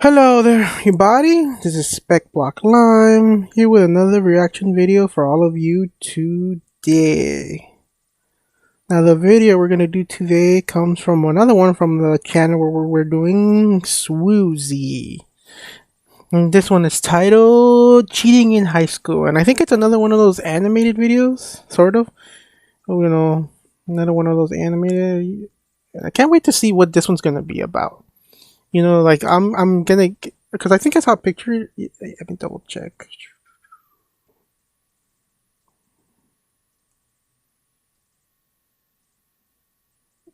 Hello there, everybody. This is Speckblocklime here with another reaction video for all of you today. Now, the video we're gonna do today comes from another one from the channel where we're doing Swoozy. And this one is titled "Cheating in High School," and I think it's another one of those animated videos, sort of. Another one of those animated. I can't wait to see what this one's gonna be about. Like I'm gonna, because I think I saw a picture. Let me double check.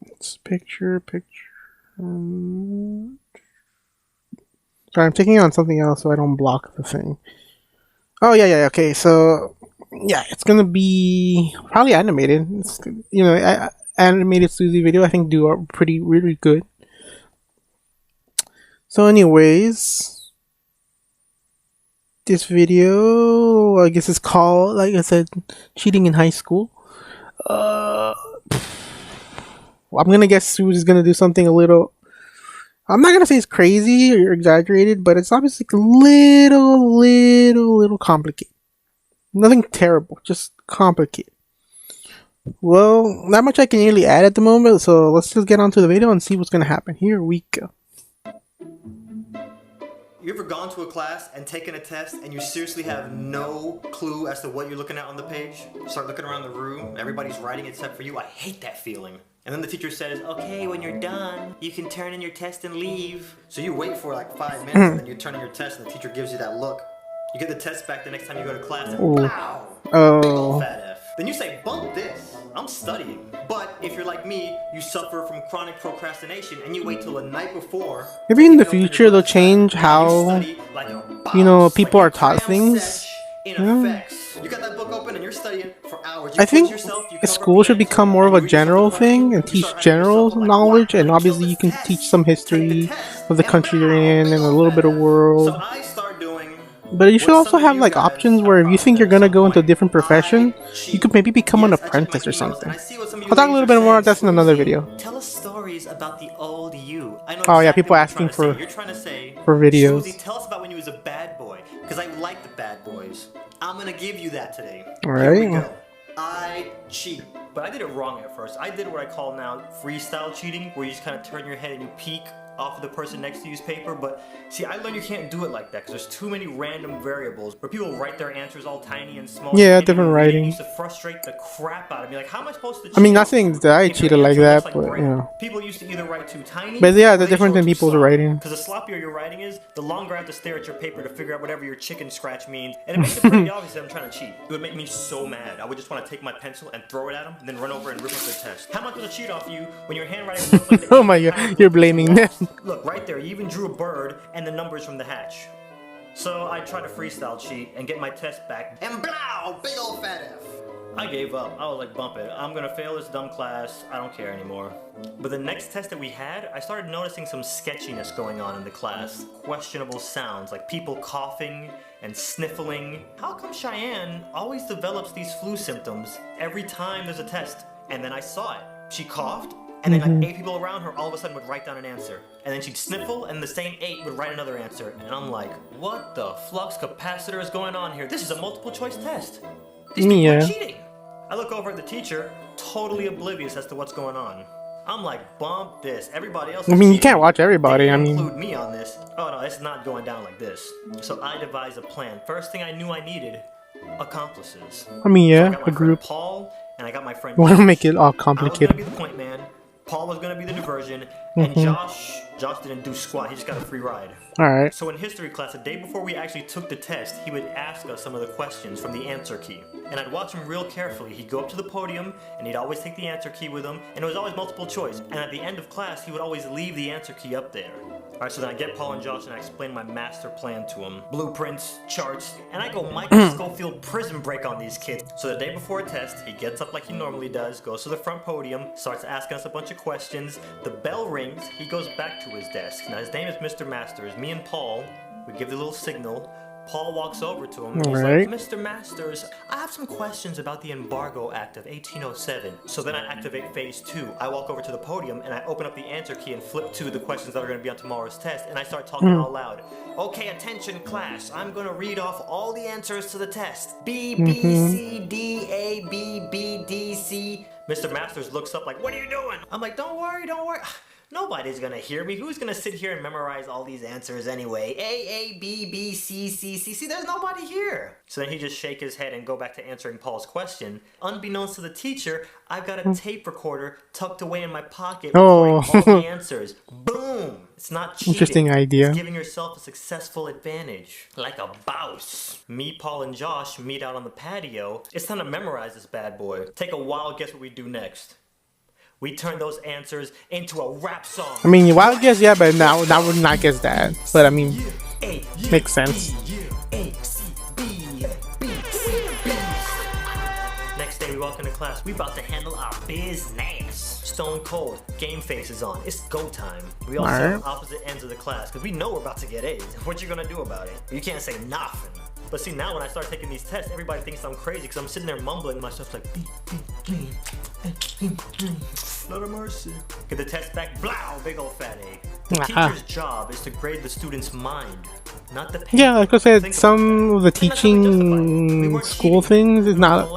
It's picture. Sorry, I'm taking on something else so I don't block the thing. Oh yeah. Okay, so yeah, it's gonna be probably animated. It's, animated Suzy video. I think do are really good. So anyways, this video, I guess, is called, like I said, Cheating in High School. I'm gonna guess Sue is gonna do something a little, I'm not gonna say it's crazy or exaggerated, but it's obviously a little complicated. Nothing terrible, just complicated. Well, not much I can really add at the moment, so let's just get onto the video and see what's gonna happen. Here we go. You ever gone to a class and taken a test and you seriously have no clue as to what you're looking at on the page? You start looking around the room, everybody's writing except for you. I hate that feeling. And then the teacher says, okay, when you're done, you can turn in your test and leave. So you wait for like 5 minutes and then you turn in your test and the teacher gives you that look. You get the test back the next time you go to class and wow, big old fat F. Then you say, bump this, I'm studying. But if you're like me, you suffer from chronic procrastination and you wait till the night before. Maybe in the future they'll change how, people are taught things. You got that book open and you're studying for hours. I think school should become more of a general thing and teach general knowledge, and obviously you can teach some history of the country you're in and a little bit of world. But you should also have like options where if you think you're gonna go into a different profession, you could maybe become an apprentice or something. I'll talk a little bit more about that in another video. Tell us stories about the old you. Oh yeah, people asking for videos. Suzy, tell us about when you was a bad boy, because I like the bad boys. I'm gonna give you that today. Alright. I cheat. But I did it wrong at first. I did what I call now freestyle cheating, where you just kind of turn your head and you peek off of the person next to you's paper. But see, I learned you can't do it like that because there's too many random variables where people write their answers all tiny and small. Yeah, different writing. It used to frustrate the crap out of me. Like, how am I supposed to cheat? I mean, not saying that I cheated like that, but people used to either write too tiny. But yeah, the difference in people's writing. Because the sloppier your writing is, the longer I have to stare at your paper to figure out whatever your chicken scratch means, and it makes it pretty obvious that I'm trying to cheat. It would make me so mad. I would just want to take my pencil and throw it at them, and then run over and rip up their test. How am I supposed to cheat off you when your handwriting looks like oh my god, you're blaming them. Look, right there, you even drew a bird and the numbers from the hatch. So I tried to freestyle cheat and get my test back, and blow, big old fat F. I gave up. I was like, bump it. I'm gonna fail this dumb class. I don't care anymore. But the next test that we had, I started noticing some sketchiness going on in the class. Questionable sounds, like people coughing and sniffling. How come Cheyenne always develops these flu symptoms every time there's a test? And then I saw it. She coughed, and then like 8 people around her all of a sudden would write down an answer. And then she'd sniffle, and the same 8 would write another answer. And I'm like, what the flux capacitor is going on here? This is a multiple choice test. These people are cheating. I look over at the teacher, totally oblivious as to what's going on. I'm like, bump this. Everybody else is cheating. You can't watch everybody. Include me on this. Oh no, it's not going down like this. So I devised a plan. First thing I knew I needed, accomplices. I mean, yeah, so a group. Paul, and I got my friend. You want to make it all complicated. I was gonna be the point man. Paul was gonna be the diversion, and Josh didn't do squat. He just got a free ride. Alright. So in history class, the day before we actually took the test, he would ask us some of the questions from the answer key. And I'd watch him real carefully. He'd go up to the podium, and he'd always take the answer key with him, and it was always multiple choice. And at the end of class, he would always leave the answer key up there. Alright, so then I get Paul and Josh and I explain my master plan to them. Blueprints, charts, and I go Michael Schofield prison break on these kids. So the day before a test, he gets up like he normally does, goes to the front podium, starts asking us a bunch of questions. The bell rings, he goes back to his desk. Now his name is Mr. Masters. Me and Paul, we give the little signal. Paul walks over to him and he's Alright. like, Mr. Masters, I have some questions about the Embargo Act of 1807. So then I activate phase 2. I walk over to the podium and I open up the answer key and flip to the questions that are going to be on tomorrow's test, and I start talking all loud. Okay, attention class, I'm going to read off all the answers to the test. B, B, C, D, A, B, B, D, C. Mr. Masters looks up like, what are you doing? I'm like, don't worry, don't worry. Nobody's gonna hear me. Who's gonna sit here and memorize all these answers anyway? A, B, B, C, C, C, C. There's nobody here. So then he just shake his head and go back to answering Paul's question. Unbeknownst to the teacher, I've got a tape recorder tucked away in my pocket recording all the answers. Boom! It's not cheating. Interesting idea. It's giving yourself a successful advantage. Like a boss. Me, Paul, and Josh meet out on the patio. It's time to memorize this bad boy. Take a wild guess what we do next. We turn those answers into a rap song. I mean, wild guess, yeah, but now I would not guess that. But I mean, makes sense. Next day we walk into class. We about to handle our business. Stone cold. Game face is on. It's go time. We all sit on opposite ends of the class because we know we're about to get A's. What you gonna do about it? You can't say nothing. But see, now when I start taking these tests, everybody thinks I'm crazy because I'm sitting there mumbling to myself like, Lord of mercy. Get the test back, blow, big old fat A. The teacher's job is to grade the student's mind, not the paper. Yeah, like I said, some of the teaching school things is not,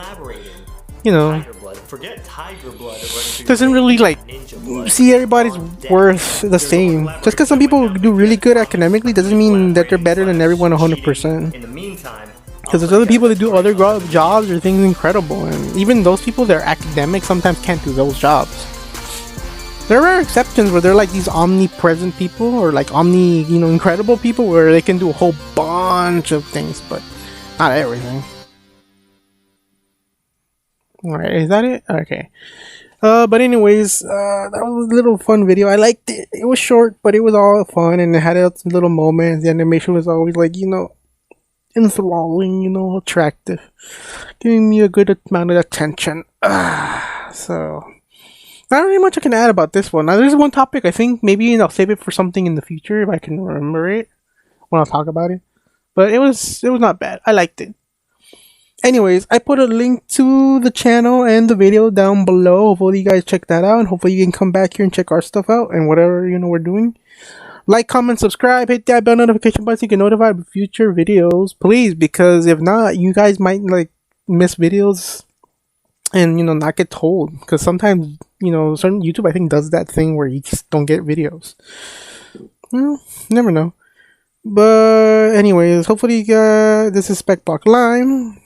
you know, Forget tiger blood. doesn't really like see everybody's worth the same. Just because some people do really good academically doesn't mean that they're better than everyone 100%. In the meantime, because there's other people that do other jobs or things incredible, and even those people that are academic sometimes can't do those jobs. There are exceptions where they're like these omnipresent people or like incredible people where they can do a whole bunch of things, but not everything. Alright, is that it? Okay. But anyways, that was a little fun video. I liked it. It was short, but it was all fun and it had its little moments. The animation was always like, enthralling, attractive. Giving me a good amount of attention. So, not really much I can add about this one. Now, there's one topic I think maybe I'll save it for something in the future if I can remember it when I'll talk about it. But it was not bad. I liked it. Anyways, I put a link to the channel and the video down below. Hopefully you guys check that out, and hopefully you can come back here and check our stuff out and whatever we're doing. Like, comment, subscribe, hit that bell notification button so you get notified of future videos, please, because if not, you guys might miss videos and not get told, because sometimes certain YouTube I think does that thing where you just don't get videos. Never know. But anyways, hopefully you guys, this is Speckblocklime.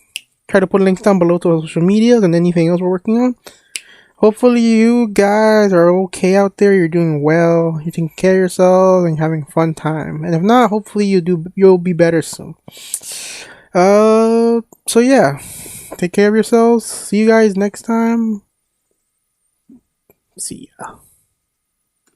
Try to put links down below to our social medias and anything else we're working on. Hopefully you guys are okay out there. You're doing well. You're taking care of yourselves and having a fun time. And if not, hopefully you'll be better soon. So yeah, take care of yourselves. See you guys next time. See ya.